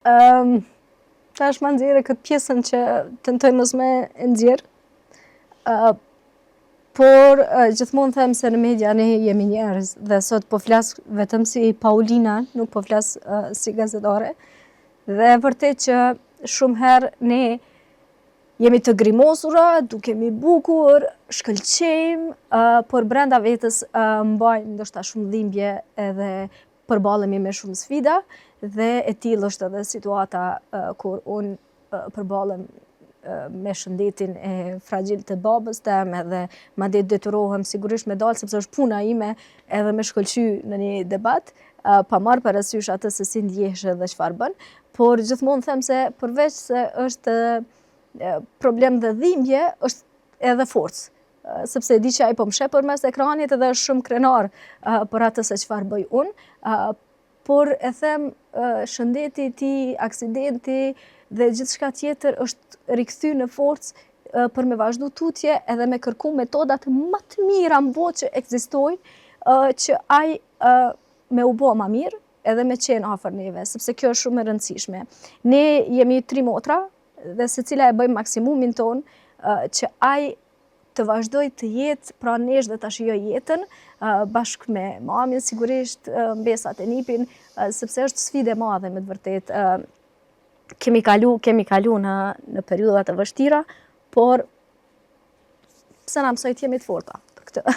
Tash ma nxjerrë këtë pjesën që tentoj mos me nxjerr. Por gjithmonë them se në media ne jemi njerëz dhe sot po flas vetëm si Paulina, nuk po flas si gazetare. Dhe vërtet që shumë herë ne jemi të grimosura, dukemi bukur, shkëlqejmë, por brenda vetës mbajmë ndoshta shumë dhimbje edhe përballemi me shumë sfida dhe e tillë është edhe situata kur unë përballem me shëndetin e fragjil të babës tem edhe madje detyrohem sigurisht me dalë sepse është puna ime edhe me shkëlqy në një debat, pa marrë parasysh atë se si ndjehesh dhe çfarë bën, por gjithmonë them se përveç se është problem dhe dhimbje, është edhe forcë. Sepse e di që ai po më sheh përmes ekranit edhe është shumë krenar për atë se çfarë bëj unë, por e them shëndeti i tij, aksidenti dhe gjithçka tjetër është rikthy në forcë për me vazhdu tutje edhe me kërku metodat më të mira në botë që ekzistojnë që ai me u bë më mirë edhe me qenë afër neve, sepse kjo është shumë e rëndësishme. Ne jemi 3 motra dhe secila e bëjmë maksimumin ton që ai të vazhdoj të jetë pranë nesh dhe ta shijoj jetën bashkë me mamin sigurisht, mbesat e nipin, sepse është sfidë e madhe me të vërtetë. Kemi kalu në periudha të vështira, por pse na mësoj të jemi të forta për këtë.